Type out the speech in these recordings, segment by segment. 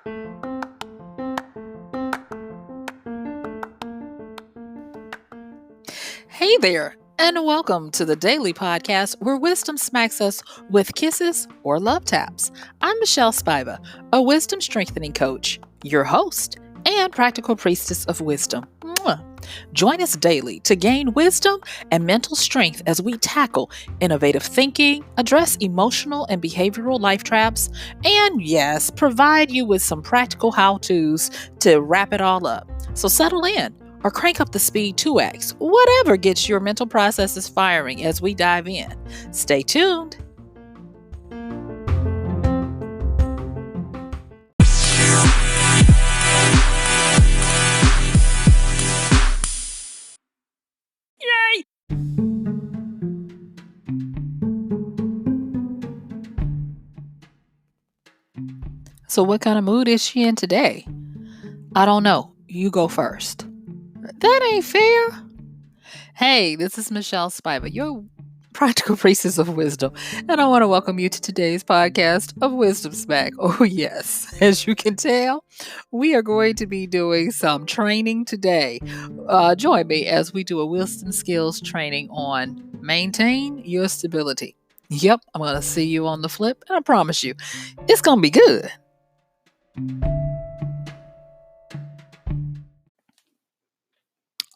Hey there, and welcome to the daily podcast where wisdom smacks us with kisses or love taps. I'm MichelleSpiva, a wisdom strengthening coach, your host, and practical priestess of wisdom. Mwah. Join us daily to gain wisdom and mental strength as we tackle innovative thinking, address emotional and behavioral life traps, and yes, provide you with some practical how to's to wrap it all up. So settle in or crank up the speed 2x, whatever gets your mental processes firing as we dive in. Stay tuned. Yay! So, what kind of mood is she in today? I don't know. You go first. That ain't fair. Hey, this is MichelleSpiva, your practical priestess of wisdom, and I want to welcome you to today's podcast of Wisdom Smack. Oh, yes, as you can tell, we are going to be doing some training today. Join me as we do a wisdom skills training on maintain your stability. Yep, I'm going to see you on the flip, and I promise you, it's going to be good.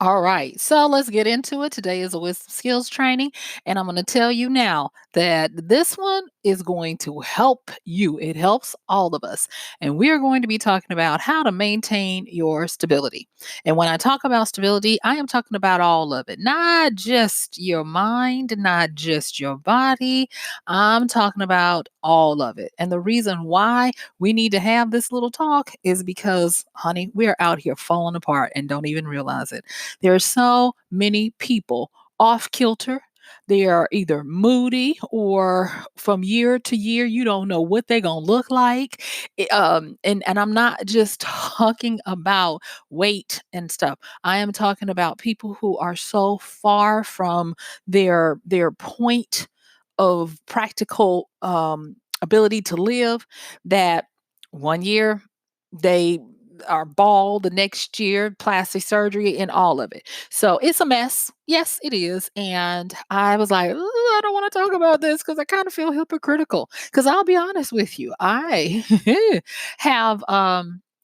All right, so let's get into it. Today is a wisdom skills training, and I'm going to tell you now that this one is going to help you. It helps all of us. And we are going to be talking about how to maintain your stability. And when I talk about stability, I am talking about all of it, not just your mind, not just your body. I'm talking about all of it. And the reason why we need to have this little talk is because, honey, we are out here falling apart and don't even realize it. There are so many people off kilter. They are either moody or from year to year, you don't know what they're going to look like. And I'm not just talking about weight and stuff. I am talking about people who are so far from their point of practical ability to live that one year they are bald, the next year plastic surgery and all of it. So it's a mess. Yes, it is. And I was like, "Ooh, I don't want to talk about this because I kind of feel hypocritical. Because I'll be honest with you, I have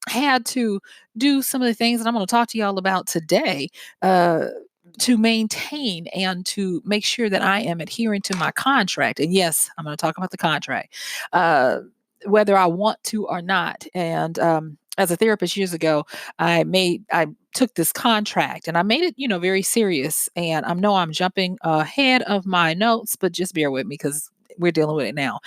had to do some of the things that I'm going to talk to y'all about today. To maintain and to make sure that I am adhering to my contract. And yes, I'm going to talk about the contract, whether I want to or not. And as a therapist years ago, I took this contract and I made it, very serious. And I know I'm jumping ahead of my notes, but just bear with me because we're dealing with it now.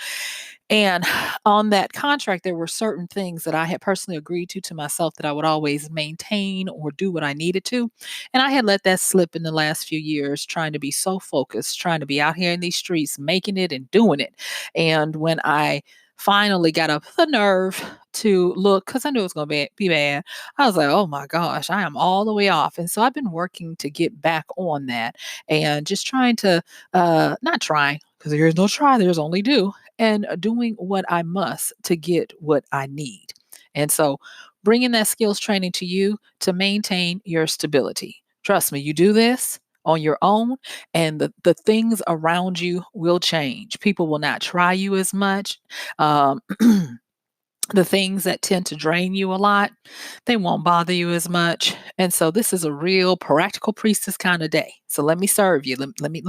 And on that contract, there were certain things that I had personally agreed to myself that I would always maintain or do what I needed to. And I had let that slip in the last few years, trying to be so focused, trying to be out here in these streets, making it and doing it. And when I finally got up the nerve to look, because I knew it was going to be bad, I was like, oh my gosh, I am all the way off. And so I've been working to get back on that and just trying to, not trying, because there's no try, there's only do, and doing what I must to get what I need. And so bringing that skills training to you to maintain your stability. Trust me, you do this on your own and the things around you will change. People will not try you as much. Um, the things that tend to drain you a lot, they won't bother you as much. And so this is a real practical priestess kind of day. So let me serve you. Let me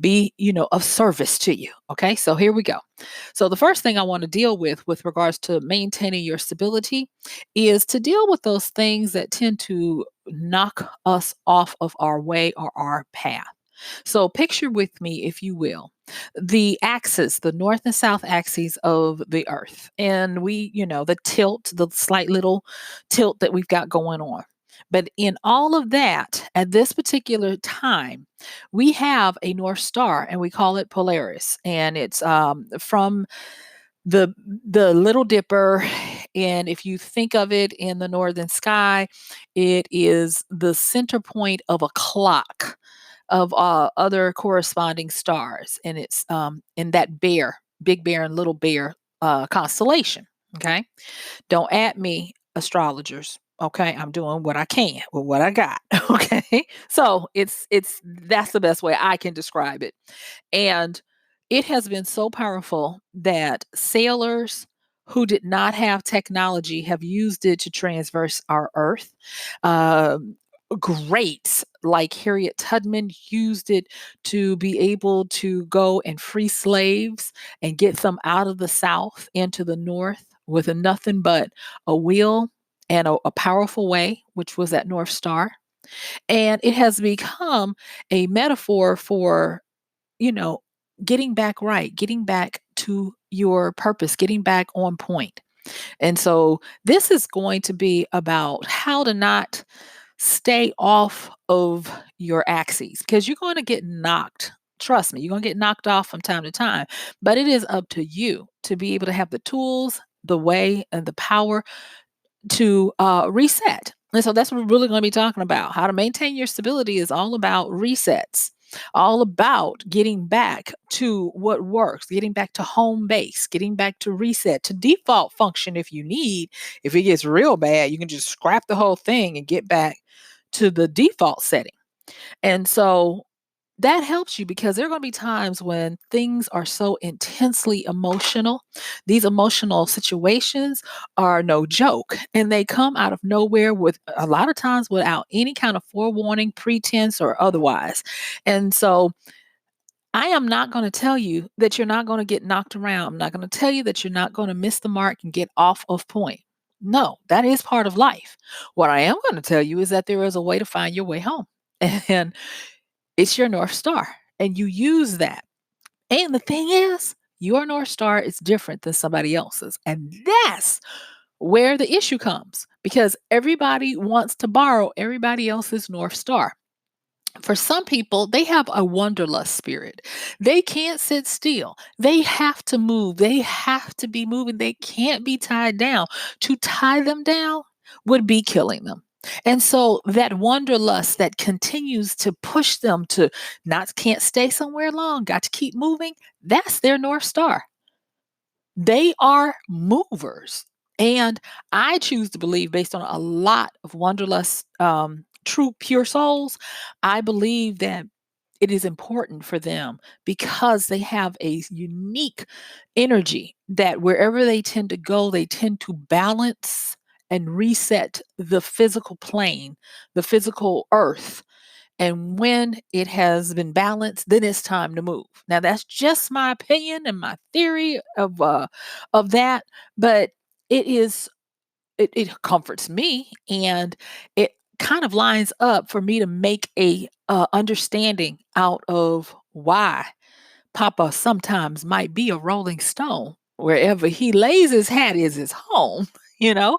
be, of service to you. Okay. So here we go. So the first thing I want to deal with regards to maintaining your stability is to deal with those things that tend to knock us off of our way or our path. So picture with me, if you will, the axis, the north and south axes of the earth. And the tilt, the slight little tilt that we've got going on. But in all of that, at this particular time, we have a North Star and we call it Polaris. And it's from the Little Dipper. And if you think of it in the northern sky, it is the center point of a clock of other corresponding stars. And it's in that bear, big bear and little bear constellation. Okay. Don't at me, astrologers. Okay. I'm doing what I can with what I got. Okay. So that's the best way I can describe it. And it has been so powerful that sailors who did not have technology have used it to transverse our earth. Um, Greats like Harriet Tubman used it to be able to go and free slaves and get them out of the South into the North with nothing but a wheel and a powerful way, which was that North Star. And it has become a metaphor for, you know, getting back right, getting back to your purpose, getting back on point. And so this is going to be about how to not stay off of your axes because you're going to get knocked. Trust me, you're going to get knocked off from time to time. But it is up to you to be able to have the tools, the way, and the power to reset. And so that's what we're really going to be talking about. How to maintain your stability is all about resets, all about getting back to what works, getting back to home base, getting back to reset, to default function if you need. If it gets real bad, you can just scrap the whole thing and get back to the default setting. And so that helps you because there are going to be times when things are so intensely emotional. These emotional situations are no joke and they come out of nowhere with a lot of times without any kind of forewarning, pretense, or otherwise. And so I am not going to tell you that you're not going to get knocked around. I'm not going to tell you that you're not going to miss the mark and get off of point. No, that is part of life. What I am going to tell you is that there is a way to find your way home. And it's your North Star, and you use that. And the thing is, your North Star is different than somebody else's. And that's where the issue comes because everybody wants to borrow everybody else's North Star. For some people, they have a wanderlust spirit. They can't sit still. They have to move. They have to be moving. They can't be tied down. To tie them down would be killing them. And so that wanderlust that continues to push them to not can't stay somewhere long, got to keep moving, that's their North Star. They are movers. And I choose to believe, based on a lot of Wanderlust, true, pure souls, I believe that it is important for them because they have a unique energy that wherever they tend to go, they tend to balance and reset the physical plane, the physical earth, and when it has been balanced, then it's time to move. Now that's just my opinion and my theory of that, but it is it comforts me and it kind of lines up for me to make a understanding out of why Papa sometimes might be a rolling stone. Wherever he lays his hat is his home, you know?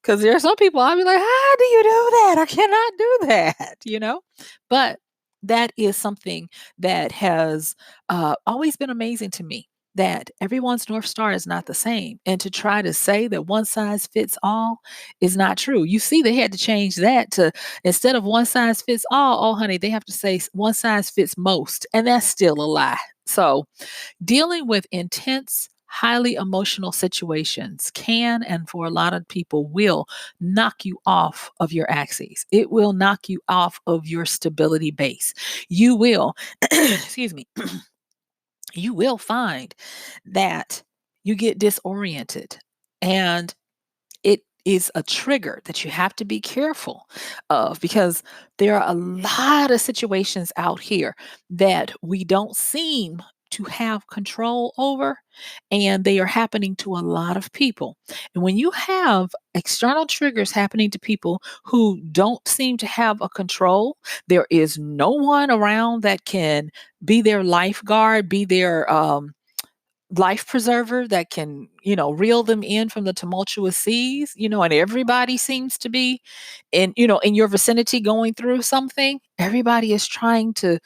Because there are some people I'll be like, "How do you do that? I cannot do that," you know? But that is something that has, always been amazing to me, that everyone's North Star is not the same, and to try to say that one size fits all is not true. You see, they had to change that to instead of one size fits all, oh, honey, they have to say one size fits most, and that's still a lie. So dealing with intense, highly emotional situations can, and for a lot of people, will knock you off of your axes. It will knock you off of your stability base. You will, excuse me, you will find that you get disoriented and it is a trigger that you have to be careful of because there are a lot of situations out here that we don't seem to have control over, and they are happening to a lot of people. And when you have external triggers happening to people who don't seem to have a control, there is no one around that can be their lifeguard, be their life preserver that can, reel them in from the tumultuous seas, and everybody seems to be in your vicinity going through something. Everybody is trying to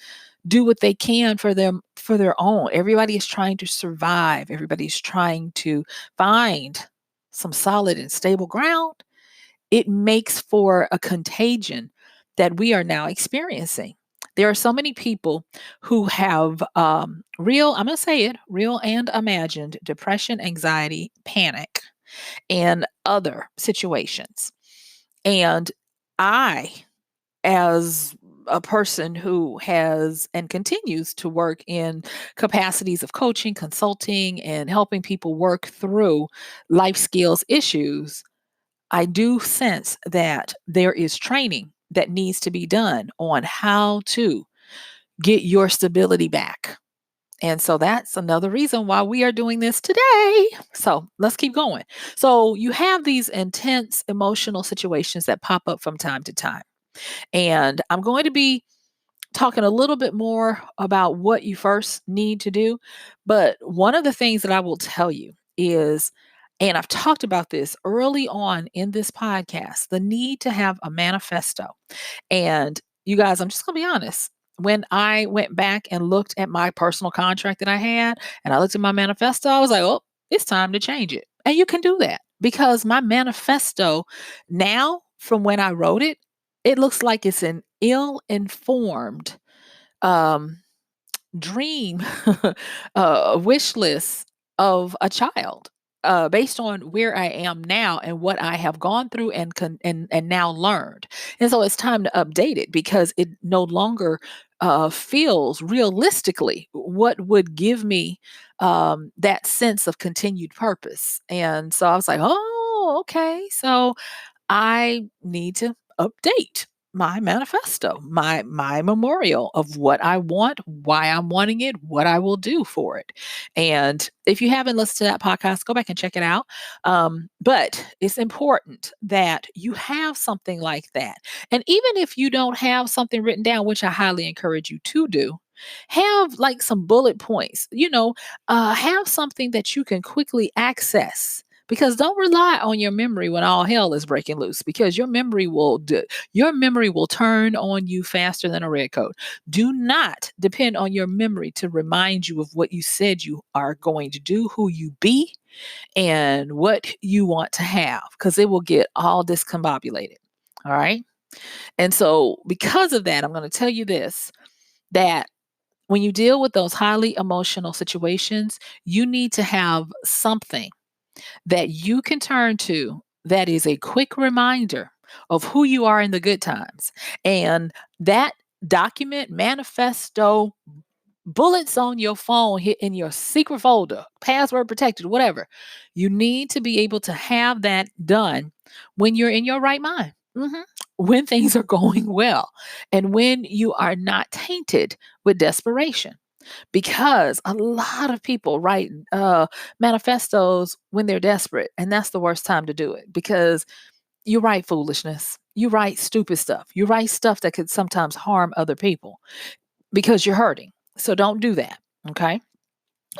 do what they can for them for their own. Everybody is trying to survive. Everybody's trying to find some solid and stable ground. It makes for a contagion that we are now experiencing. There are so many people who have real, I'm going to say it, real and imagined depression, anxiety, panic. and other situations. And I, as a person who has and continues to work in capacities of coaching, consulting, and helping people work through life skills issues, I do sense that there is training that needs to be done on how to get your stability back. And so that's another reason why we are doing this today. So let's keep going. So you have these intense emotional situations that pop up from time to time. And I'm going to be talking a little bit more about what you first need to do. But one of the things that I will tell you is, and I've talked about this early on in this podcast, the need to have a manifesto. And you guys, I'm just going to be honest. When I went back and looked at my personal contract that I had, and I looked at my manifesto, I was like, oh, it's time to change it. And you can do that because my manifesto now, from when I wrote it, it looks like it's an ill informed um, dream wish list of a child based on where I am now and what I have gone through and now learned. And so it's time to update it because it no longer feels realistically what would give me that sense of continued purpose. And so I was like, oh, okay. So I need to update my manifesto, my memorial of what I want, why I'm wanting it, what I will do for it. And if you haven't listened to that podcast, go back and check it out. But it's important that you have something like that. And even if you don't have something written down, which I highly encourage you to do, have like some bullet points, have something that you can quickly access because don't rely on your memory when all hell is breaking loose because your memory will turn on you faster than a red coat. Do not depend on your memory to remind you of what you said you are going to do, who you be, and what you want to have because it will get all discombobulated. All right? And so because of that, I'm going to tell you this, that when you deal with those highly emotional situations, you need to have something that you can turn to that is a quick reminder of who you are in the good times. And that document, manifesto, bullets on your phone hit in your secret folder, password protected, whatever. You need to be able to have that done when you're in your right mind. When things are going well and when you are not tainted with desperation because a lot of people write manifestos when they're desperate, and that's the worst time to do it because you write foolishness, you write stupid stuff, you write stuff that could sometimes harm other people because you're hurting. So don't do that. Okay.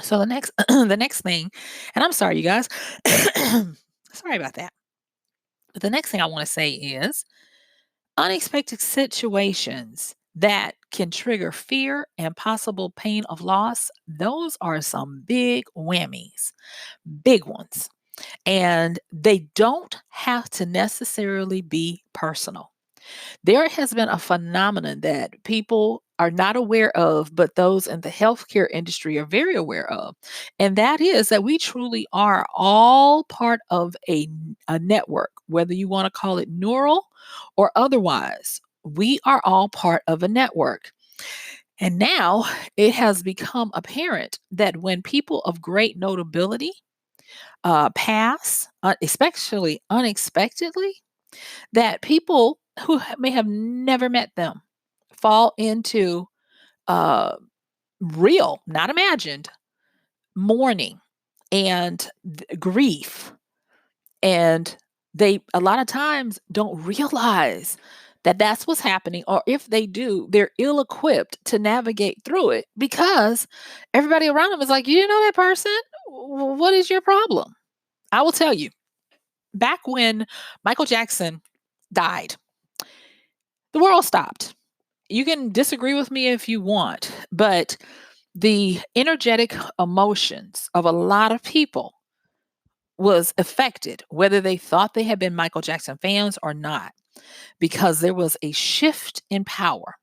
So the next the next thing, and I'm sorry, you guys, sorry about that. But the next thing I want to say is unexpected situations that can trigger fear and possible pain of loss, those are some big whammies, big ones. And they don't have to necessarily be personal. There has been a phenomenon that people are not aware of, but those in the healthcare industry are very aware of. And that is that we truly are all part of a network, whether you want to call it neural or otherwise. We are all part of a network. And now it has become apparent that when people of great notability pass, especially unexpectedly, that people who may have never met them fall into uh, real, not imagined, mourning and grief. And they, a lot of times, don't realize that that's what's happening. Or if they do, they're ill equipped to navigate through it because everybody around them is like, you know that person? What is your problem? I will tell you, back when Michael Jackson died, the world stopped. You can disagree with me if you want, but the energetic emotions of a lot of people was affected, whether they thought they had been Michael Jackson fans or not, because there was a shift in power.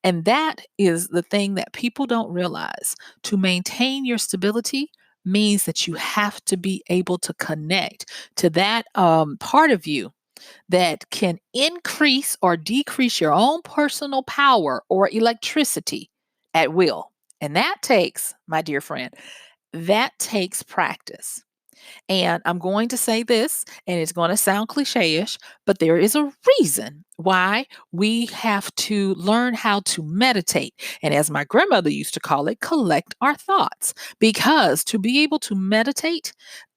And that is the thing that people don't realize. To maintain your stability, means that you have to be able to connect to that part of you that can increase or decrease your own personal power or electricity at will. And that takes, my dear friend, that takes practice. And I'm going to say this, and it's going to sound cliche ish, but there is a reason why we have to learn how to meditate. And as my grandmother used to call it, collect our thoughts. Because to be able to meditate,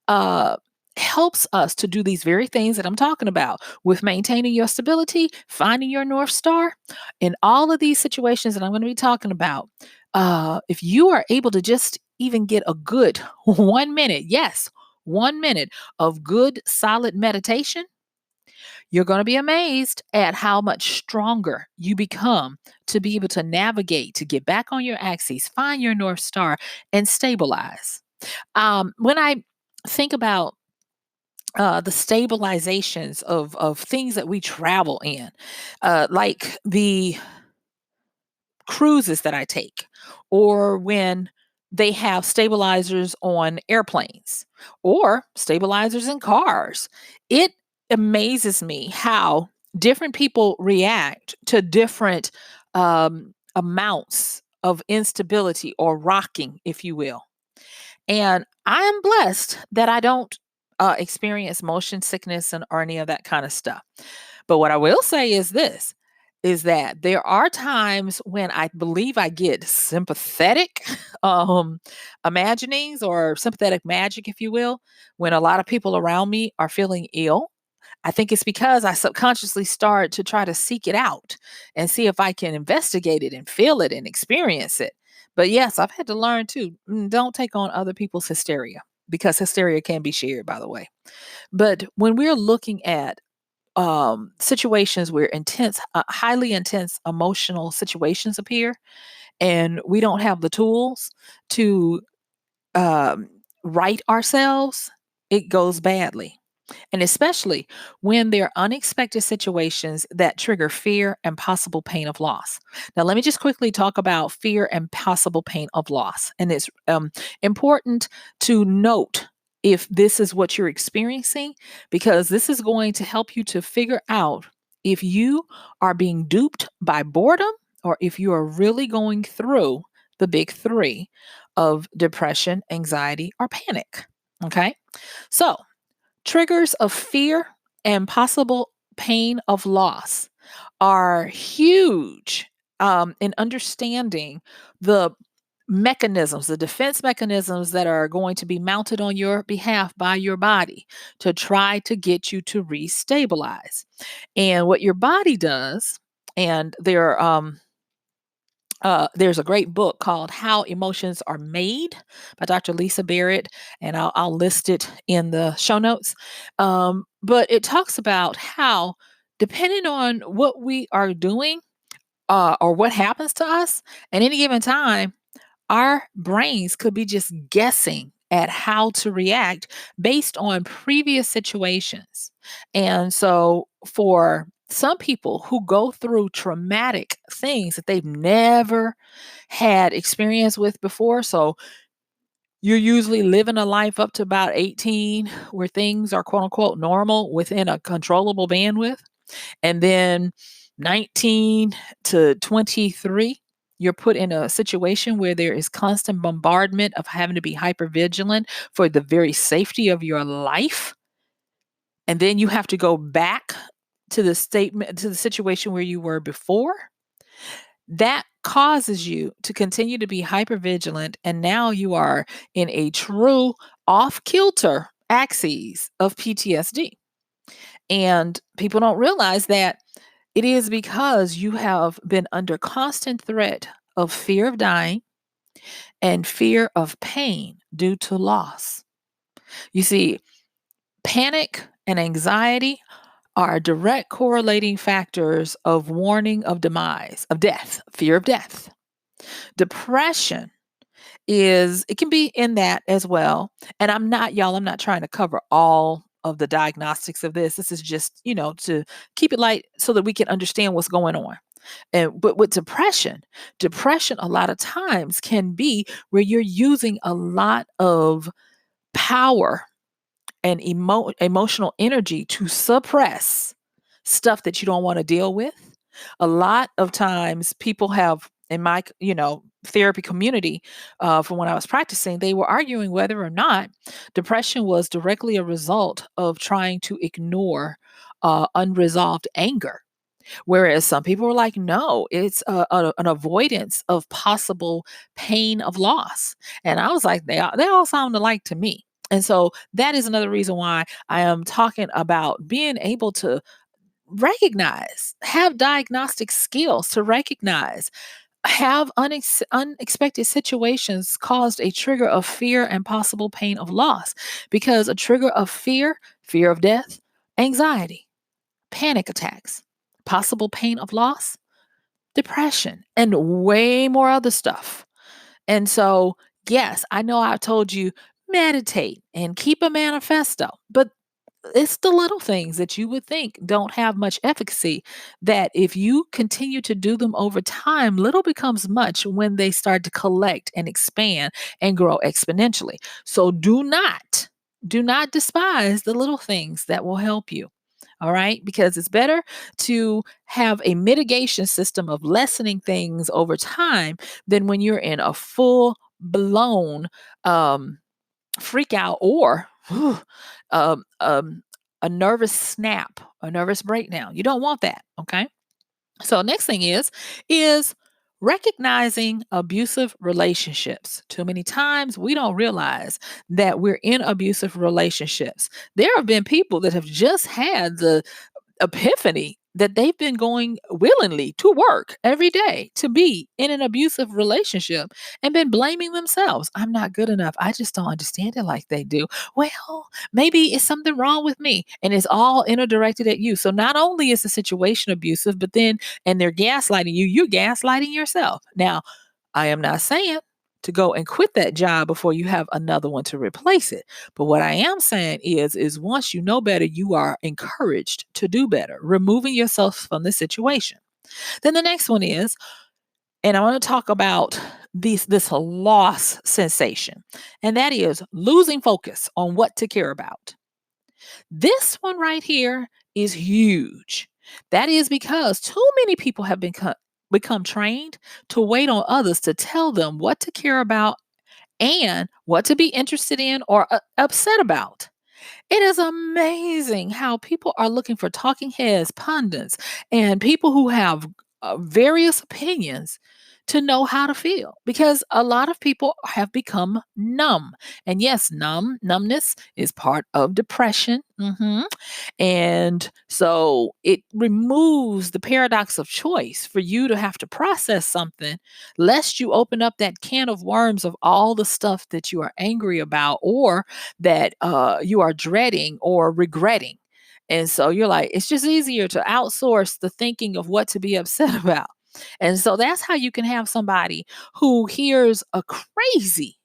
uh, helps us to do these very things that I'm talking about with maintaining your stability, finding your North Star, in all of these situations that I'm going to be talking about. If you are able to just even get a good 1 minute, yes, 1 minute of good, solid meditation, you're going to be amazed at how much stronger you become to be able to navigate, to get back on your axis, find your North Star, and stabilize. When I think about the stabilizations of things that we travel in, like the cruises that I take, or when they have stabilizers on airplanes or stabilizers in cars. It amazes me how different people react to different amounts of instability or rocking, if you will. And I am blessed that I don't experience motion sickness and or any of that kind of stuff. But what I will say is this, is that there are times when I believe I get sympathetic um imaginings or sympathetic magic, if you will, when a lot of people around me are feeling ill. I think it's because I subconsciously start to try to seek it out and see if I can investigate it and feel it and experience it. But yes, I've had to learn too, don't take on other people's hysteria, because hysteria can be shared, by the way. But when we're looking at situations where intense, highly intense emotional situations appear, and we don't have the tools to um, right ourselves, it goes badly. And especially when there are unexpected situations that trigger fear and possible pain of loss. Now, let me just quickly talk about fear and possible pain of loss. And it's important to note if this is what you're experiencing, because this is going to help you to figure out if you are being duped by boredom or if you are really going through the big three of depression, anxiety, or panic. Okay. So, triggers of fear and possible pain of loss are huge in understanding the mechanisms, the defense mechanisms that are going to be mounted on your behalf by your body to try to get you to restabilize. And what your body does, and there's a great book called How Emotions Are Made by Dr. Lisa Barrett, and I'll list it in the show notes. But it talks about how, depending on what we are doing or what happens to us at any given time, our brains could be just guessing at how to react based on previous situations. And so, for some people who go through traumatic things that they've never had experience with before, so you're usually living a life up to about 18 where things are quote unquote normal within a controllable bandwidth. And then 19 to 23, you're put in a situation where there is constant bombardment of having to be hyper vigilant for the very safety of your life. And then you have to go back to the situation where you were before. That causes you to continue to be hyper vigilant. And now you are in a true off kilter axis of PTSD. And people don't realize that it is because you have been under constant threat of fear of dying and fear of pain due to loss. You see, panic and anxiety are direct correlating factors of warning of demise, of death, fear of death. Depression it can be in that as well. And I'm not trying to cover all of the diagnostics of this. This is just, to keep it light so that we can understand what's going on. And but with depression a lot of times can be where you're using a lot of power and emotional energy to suppress stuff that you don't want to deal with. A lot of times people have in my, therapy community, from when I was practicing, they were arguing whether or not depression was directly a result of trying to ignore unresolved anger. Whereas some people were like, no, it's an avoidance of possible pain of loss. And I was like, they all sound alike to me. And so that is another reason why I am talking about being able to recognize, have diagnostic skills to recognize, have unexpected situations caused a trigger of fear and possible pain of loss. Because a trigger of fear of death, anxiety, panic attacks, possible pain of loss, depression, and way more other stuff. And so, yes, I know I told you meditate and keep a manifesto, but it's the little things that you would think don't have much efficacy that if you continue to do them over time, little becomes much when they start to collect and expand and grow exponentially. So do not despise the little things that will help you. All right, because it's better to have a mitigation system of lessening things over time than when you're in a full blown um freak out or um, um, a nervous snap, a nervous breakdown. You don't want that. Okay. So next thing is recognizing abusive relationships. Too many times we don't realize that we're in abusive relationships. There have been people that have just had the epiphany that they've been going willingly to work every day to be in an abusive relationship and been blaming themselves. I'm not good enough. I just don't understand it like they do. Well, maybe it's something wrong with me. And it's all interdirected at you. So not only is the situation abusive, but then, and they're gaslighting you, you're gaslighting yourself. Now, I am not saying to go and quit that job before you have another one to replace it. But what I am saying is once you know better, you are encouraged to do better, removing yourself from the situation. Then the next one is, and I want to talk about this loss sensation, and that is losing focus on what to care about. This one right here is huge. That is because too many people have become trained to wait on others to tell them what to care about and what to be interested in or upset about. It is amazing how people are looking for talking heads, pundits, and people who have various opinions to know how to feel because a lot of people have become numb. And yes, numbness is part of depression. And so it removes the paradox of choice for you to have to process something, lest you open up that can of worms of all the stuff that you are angry about or that you are dreading or regretting. And so you're like, it's just easier to outsource the thinking of what to be upset about. And so that's how you can have somebody who hears a crazy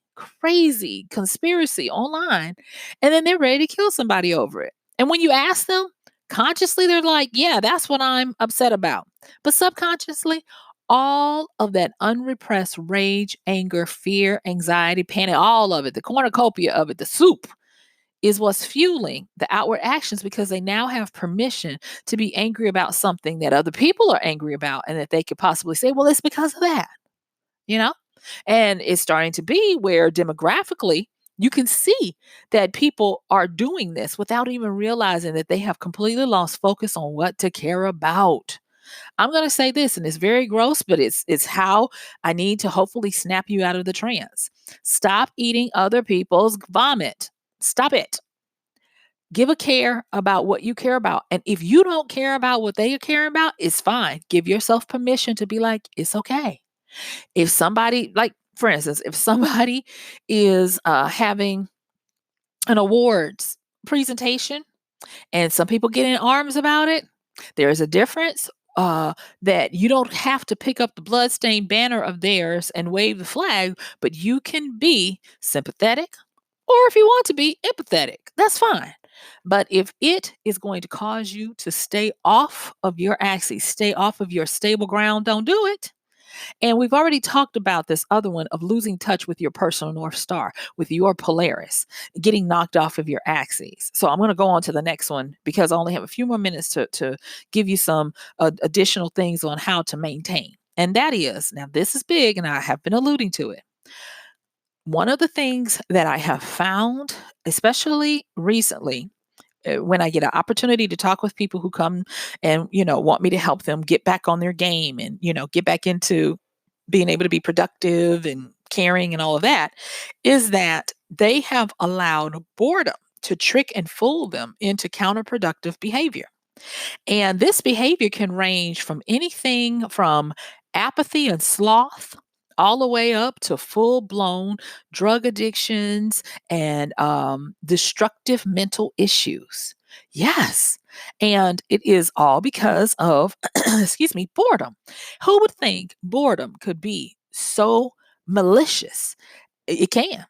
conspiracy online and then they're ready to kill somebody over it. And when you ask them consciously, they're like, yeah, that's what I'm upset about. But subconsciously, all of that unrepressed rage, anger, fear, anxiety, panic, all of it, the cornucopia of it, the soup is what's fueling the outward actions because they now have permission to be angry about something that other people are angry about and that they could possibly say, well, it's because of that, you know? And it's starting to be where demographically you can see that people are doing this without even realizing that they have completely lost focus on what to care about. I'm going to say this, and it's very gross, but it's how I need to hopefully snap you out of the trance. Stop eating other people's vomit. Stop it. Give a care about what you care about. And if you don't care about what they are caring about, it's fine. Give yourself permission to be like, it's okay. If somebody, like, for instance, if somebody is having an awards presentation and some people get in arms about it, there is a difference that you don't have to pick up the bloodstained banner of theirs and wave the flag, but you can be sympathetic or if you want to be empathetic. That's fine. But if it is going to cause you to stay off of your axis, stay off of your stable ground, don't do it. And we've already talked about this other one of losing touch with your personal North Star, with your Polaris, getting knocked off of your axes. So I'm going to go on to the next one because I only have a few more minutes to give you some additional things on how to maintain. And that is, now this is big and I have been alluding to it. One of the things that I have found, especially recently, when I get an opportunity to talk with people who come and, want me to help them get back on their game and, get back into being able to be productive and caring and all of that, is that they have allowed boredom to trick and fool them into counterproductive behavior. And this behavior can range from anything from apathy and sloth all the way up to full blown drug addictions and destructive mental issues. Yes. And it is all because of, excuse me, boredom. Who would think boredom could be so malicious? It can.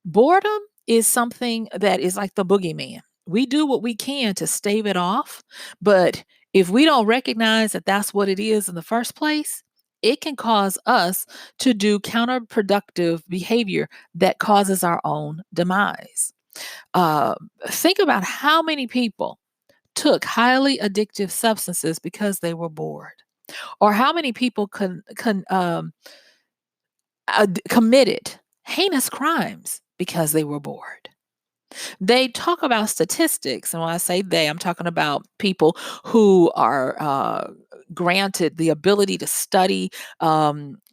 Boredom is something that is like the boogeyman. We do what we can to stave it off, but if we don't recognize that that's what it is in the first place, it can cause us to do counterproductive behavior that causes our own demise. Uh, think about how many people took highly addictive substances because they were bored, or how many people committed heinous crimes because they were bored. They talk about statistics, and when I say they, I'm talking about people who are granted the ability to study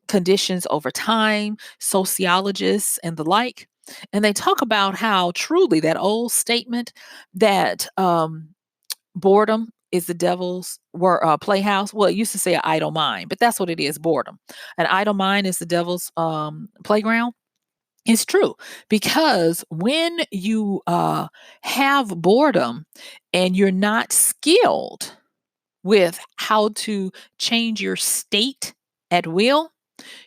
conditions over time, sociologists and the like. And they talk about how truly that old statement that boredom is the devil's playhouse. Well, it used to say an idle mind, but that's what it is, boredom. An idle mind is the devil's playground. It's true because when you have boredom and you're not skilled with how to change your state at will,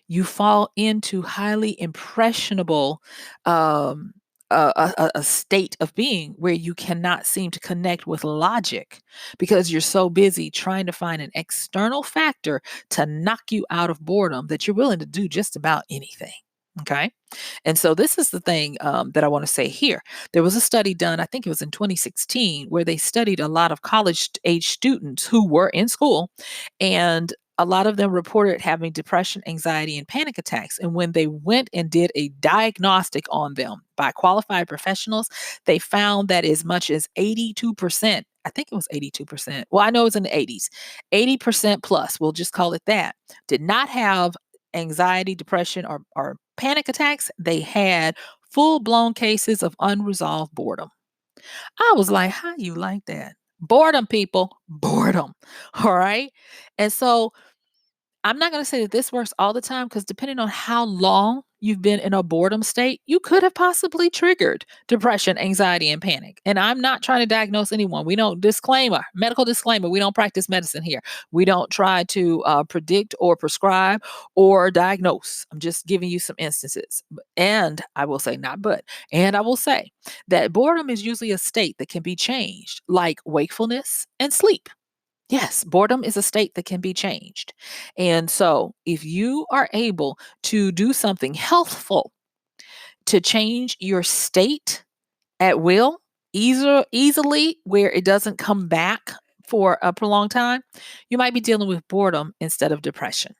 you fall into highly impressionable a state of being where you cannot seem to connect with logic because you're so busy trying to find an external factor to knock you out of boredom that you're willing to do just about anything. Okay. And so this is the thing that I want to say here. There was a study done, I think it was in 2016, where they studied a lot of college age students who were in school, and a lot of them reported having depression, anxiety, and panic attacks. And when they went and did a diagnostic on them by qualified professionals, they found that as much as 82%, I think it was 82%. Well, I know it's in the 80s, 80% plus, we'll just call it that, did not have anxiety, depression, or panic attacks. They had full blown cases of unresolved boredom. I was like, how you like that? Boredom, people, boredom. All right. And so I'm not going to say that this works all the time because depending on how long you've been in a boredom state, you could have possibly triggered depression, anxiety, and panic. And I'm not trying to diagnose anyone. We don't, medical disclaimer, we don't practice medicine here. We don't try to predict or prescribe or diagnose. I'm just giving you some instances. And I will say, not but, and I will say that boredom is usually a state that can be changed, like wakefulness and sleep. Yes, boredom is a state that can be changed. And so, if you are able to do something healthful to change your state at will, easily, where it doesn't come back for a prolonged time, you might be dealing with boredom instead of depression.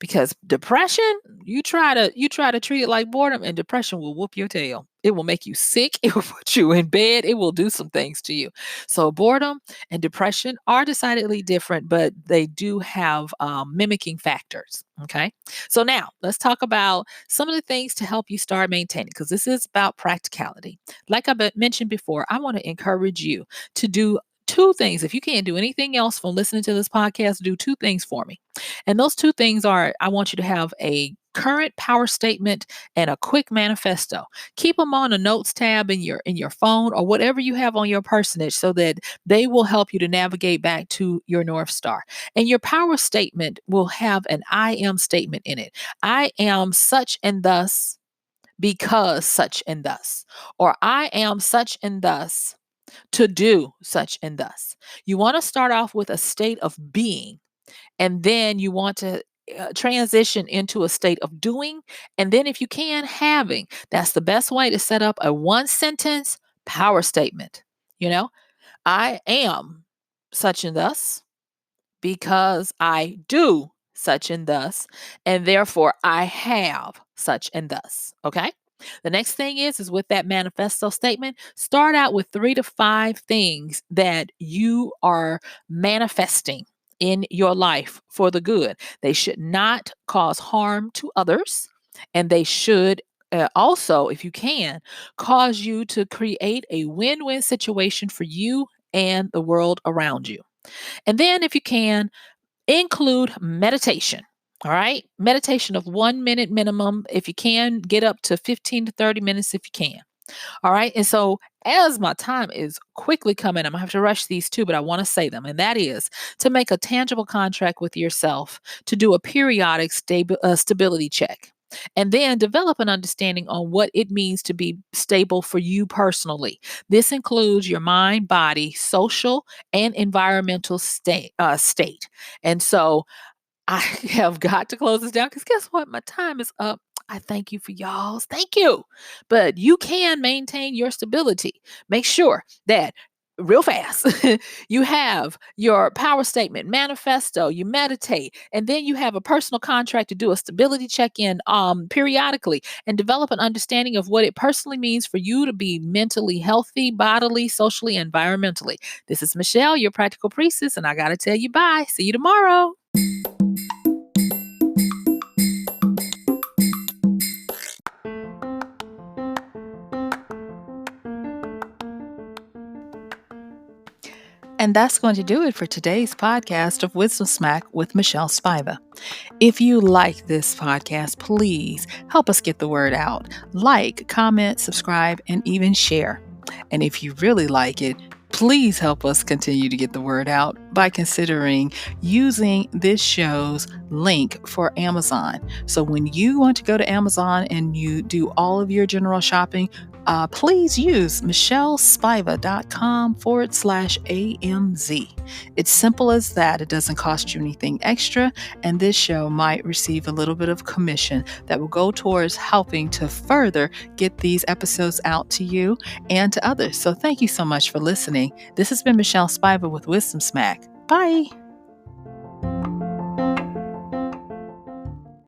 Because depression, you try to treat it like boredom, and depression will whoop your tail. It will make you sick. It will put you in bed. It will do some things to you. So boredom and depression are decidedly different, but they do have mimicking factors. Okay. So now let's talk about some of the things to help you start maintaining, because this is about practicality. Like mentioned before, I want to encourage you to do two things. If you can't do anything else from listening to this podcast, do two things for me. And those two things are, I want you to have a current power statement and a quick manifesto. Keep them on a notes tab in your phone or whatever you have on your personage so that they will help you to navigate back to your North Star. And your power statement will have an I am statement in it. I am such and thus because such and thus, or I am such and thus to do such and thus. You want to start off with a state of being, and then you want to transition into a state of doing, and then if you can, having. That's the best way to set up a one sentence power statement. You know, I am such and thus because I do such and thus, and therefore I have such and thus. Okay. The next thing is with that manifesto statement, start out with 3 to 5 things that you are manifesting in your life for the good. They should not cause harm to others, and they should also, if you can, cause you to create a win win situation for you and the world around you. And then, if you can, include meditation. All right. Meditation of 1 minute minimum. If you can, get up to 15 to 30 minutes if you can. All right. And so, as my time is quickly coming, I'm going to have to rush these two, but I want to say them. And that is to make a tangible contract with yourself, to do a periodic stability check, and then develop an understanding on what it means to be stable for you personally. This includes your mind, body, social, and environmental state. And so, I have got to close this down because guess what? My time is up. I thank you for y'all's. Thank you. But you can maintain your stability. Make sure that real fast you have your power statement, manifesto, you meditate, and then you have a personal contract to do a stability check-in periodically and develop an understanding of what it personally means for you to be mentally healthy, bodily, socially, environmentally. This is Michelle, your practical priestess, and I got to tell you bye. See you tomorrow. And that's going to do it for today's podcast of Wisdom Smack with MichelleSpiva. If you like this podcast, please help us get the word out. Like, comment, subscribe, and even share. And if you really like it, please help us continue to get the word out by considering using this show's link for Amazon. So when you want to go to Amazon and you do all of your general shopping, please use MichelleSpiva.com/AMZ. It's simple as that. It doesn't cost you anything extra, and this show might receive a little bit of commission that will go towards helping to further get these episodes out to you and to others. So thank you so much for listening. This has been MichelleSpiva with Wisdom Smack. Bye.